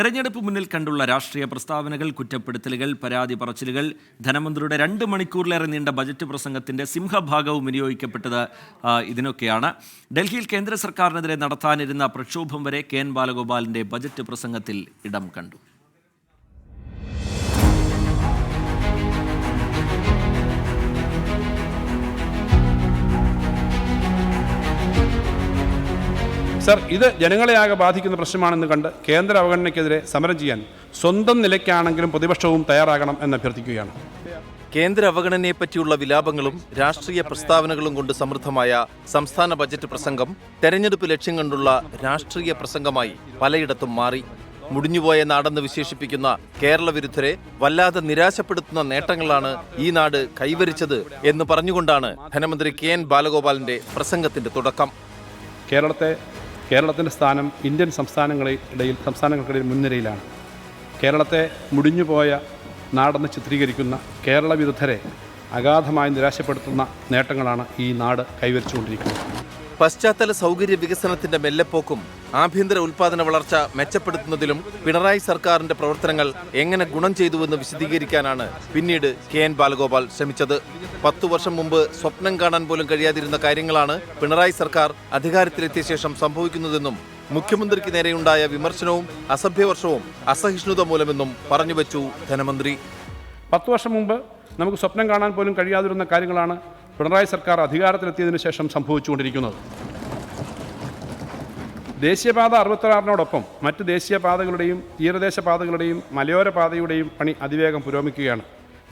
തെരഞ്ഞെടുപ്പ് മുന്നിൽ കണ്ടുള്ള രാഷ്ട്രീയ പ്രസ്താവനകൾ, കുറ്റപ്പെടുത്തലുകൾ, പരാതി പറച്ചിലുകൾ, ധനമന്ത്രിയുടെ 2 മണിക്കൂറിലേറെ നീണ്ട ബജറ്റ് പ്രസംഗത്തിന്റെ സിംഹഭാഗവും വിനിയോഗിക്കപ്പെട്ടത് ഇതിനൊക്കെയാണ്. ഡൽഹിയിൽ കേന്ദ്ര സർക്കാരിനെതിരെ നടത്താനിരുന്ന പ്രക്ഷോഭം വരെ കെ.എൻ. ബാലഗോപാലിന്റെ ബജറ്റ് പ്രസംഗത്തിൽ ഇടം കണ്ടു. സർ, ഇത് ജനങ്ങളെയാകെ ബാധിക്കുന്ന പ്രശ്നമാണെന്ന് കണ്ട് കേന്ദ്ര അവഗണനയ്ക്കെതിരെ സമരം ചെയ്യാൻ സ്വന്തം നിലയ്ക്കാണെങ്കിലും പ്രതിപക്ഷവും തയ്യാറാകണം എന്ന് അഭ്യർത്ഥിക്കുകയാണ്. കേന്ദ്ര അവഗണനയെപ്പറ്റിയുള്ള വിലാപങ്ങളും രാഷ്ട്രീയ പ്രസ്താവനകളും കൊണ്ട് സമൃദ്ധമായ സംസ്ഥാന ബജറ്റ് പ്രസംഗം തെരഞ്ഞെടുപ്പ് ലക്ഷ്യം കണ്ടുള്ള രാഷ്ട്രീയ പ്രസംഗമായി പലയിടത്തും മാറി. മുടിഞ്ഞുപോയ നാടെന്ന് വിശേഷിപ്പിക്കുന്ന കേരള വിരുദ്ധരെ വല്ലാതെ നിരാശപ്പെടുത്തുന്ന നേട്ടങ്ങളാണ് ഈ നാട് കൈവരിച്ചത് എന്ന് പറഞ്ഞുകൊണ്ടാണ് ധനമന്ത്രി കെ.എൻ. ബാലഗോപാലിന്റെ പ്രസംഗത്തിന്റെ തുടക്കം. കേരളത്തിൻ്റെ സ്ഥാനം ഇന്ത്യൻ സംസ്ഥാനങ്ങൾക്കിടയിൽ മുൻനിരയിലാണ്. കേരളത്തെ മുടിഞ്ഞുപോയ നാടെന്ന് ചിത്രീകരിക്കുന്ന കേരള വിരുദ്ധരെ അഗാധമായി നിരാശപ്പെടുത്തുന്ന നേട്ടങ്ങളാണ് ഈ നാട് കൈവരിച്ചുകൊണ്ടിരിക്കുന്നത്. പശ്ചാത്തല സൗകര്യ വികസനത്തിന്റെ മെല്ലെപ്പോക്കും ആഭ്യന്തര ഉൽപാദന വളർച്ച മെച്ചപ്പെടുത്തുന്നതിലും പിണറായി സർക്കാരിന്റെ പ്രവർത്തനങ്ങൾ എങ്ങനെ ഗുണം ചെയ്തുവെന്ന് വിശദീകരിക്കാനാണ് പിന്നീട് കെ.എൻ. ബാലഗോപാൽ ശ്രമിച്ചത്. 10 വർഷം മുമ്പ് സ്വപ്നം കാണാൻ പോലും കഴിയാതിരുന്ന കാര്യങ്ങളാണ് പിണറായി സർക്കാർ അധികാരത്തിലെത്തിയ ശേഷം സംഭവിക്കുന്നതെന്നും മുഖ്യമന്ത്രിക്ക് നേരെയുണ്ടായ വിമർശനവും അസഭ്യവർഷവും അസഹിഷ്ണുത മൂലമെന്നും പറഞ്ഞുവെച്ചു ധനമന്ത്രി. 10 വർഷം മുമ്പ് നമുക്ക് സ്വപ്നം കാണാൻ പോലും കഴിയാതിരുന്ന കാര്യങ്ങളാണ് പിണറായി സർക്കാർ അധികാരത്തിലെത്തിയതിനു ശേഷം സംഭവിച്ചുകൊണ്ടിരിക്കുന്നത്. ദേശീയപാത 66-നോടൊപ്പം മറ്റ് ദേശീയപാതകളുടെയും തീരദേശ പാതകളുടെയും മലയോര പാതയുടെയും പണി അതിവേഗം പുരോഗമിക്കുകയാണ്.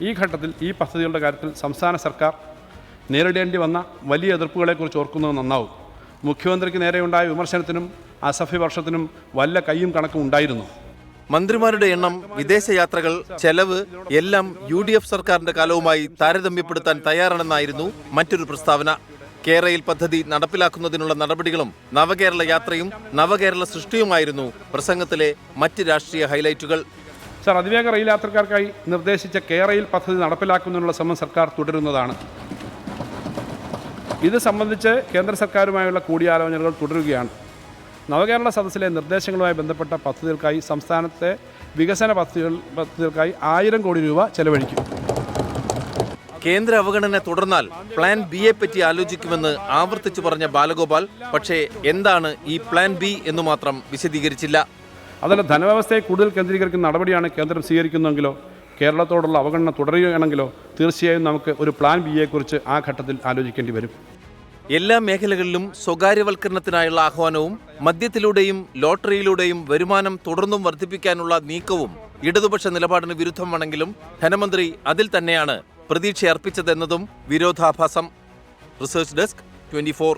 ഈ ഘട്ടത്തിൽ ഈ പദ്ധതികളുടെ കാര്യത്തിൽ സംസ്ഥാന സർക്കാർ നേരിടേണ്ടി വന്ന വലിയ എതിർപ്പുകളെക്കുറിച്ച് ഓർക്കുന്നത് നന്നാവും. മുഖ്യമന്ത്രിക്ക് നേരെയുണ്ടായ വിമർശനത്തിനും അസഭ്യവർഷത്തിനും വല്ല കയ്യും കണക്കും ഉണ്ടായിരുന്നു. മന്ത്രിമാരുടെ എണ്ണം, വിദേശയാത്രകൾ, ചെലവ് എല്ലാം UDF സർക്കാരിന്റെ കാലവുമായി താരതമ്യപ്പെടുത്താൻ തയ്യാറാണെന്നായിരുന്നു മറ്റൊരു പ്രസ്താവന. കേരയിൽ പദ്ധതി നടപ്പിലാക്കുന്നതിനുള്ള നടപടികളും നവകേരള യാത്രയും നവകേരള സൃഷ്ടിയുമായിരുന്നു പ്രസംഗത്തിലെ മറ്റ് രാഷ്ട്രീയ ഹൈലൈറ്റുകൾ. സർ, അതിവേഗ റെയിൽ യാത്രക്കാർക്കായി നിർദ്ദേശിച്ച കേരയിൽ പദ്ധതി നടപ്പിലാക്കുന്നതിനുള്ള ശ്രമം സർക്കാർ തുടരുന്നതാണ്. ഇത് സംബന്ധിച്ച് കേന്ദ്ര സർക്കാരുമായുള്ള കൂടിയാലോചനകൾ തുടരുകയാണ്. നവകേരള സദസ്സിലെ നിർദ്ദേശങ്ങളുമായി ബന്ധപ്പെട്ട പദ്ധതികൾക്കായി സംസ്ഥാനത്തെ വികസന പദ്ധതികൾക്കായി 1000 കോടി രൂപ ചെലവഴിക്കും. കേന്ദ്ര അവഗണന തുടർന്നാൽ പ്ലാൻ ബിയെ പറ്റി ആലോചിക്കുമെന്ന് ആവർത്തിച്ചു പറഞ്ഞ ബാലഗോപാൽ പക്ഷേ എന്താണ് ഈ പ്ലാൻ ബി എന്ന് മാത്രം വിശദീകരിച്ചില്ല. അതല്ല, ധനവ്യവസ്ഥയെ കൂടുതൽ കേന്ദ്രീകരിക്കുന്ന നടപടിയാണ് കേന്ദ്രം സ്വീകരിക്കുന്നതെങ്കിലോ കേരളത്തോടുള്ള അവഗണന തുടരുകയാണെങ്കിലോ തീർച്ചയായും നമുക്ക് ഒരു പ്ലാൻ ബിയെക്കുറിച്ച് ആ ഘട്ടത്തിൽ ആലോചിക്കേണ്ടി വരും. എല്ലാ മേഖലകളിലും സ്വകാര്യവൽക്കരണത്തിനായുള്ള ആഹ്വാനവും മദ്യത്തിലൂടെയും ലോട്ടറിയിലൂടെയും വരുമാനം തുടർന്നും വർദ്ധിപ്പിക്കാനുള്ള നീക്കവും ഇടതുപക്ഷ നിലപാടിന് വിരുദ്ധമാണെങ്കിലും ധനമന്ത്രി അതിൽ തന്നെയാണ് പ്രതീക്ഷയർപ്പിച്ചതെന്നതും വിരോധാഭാസം. Research desk 24.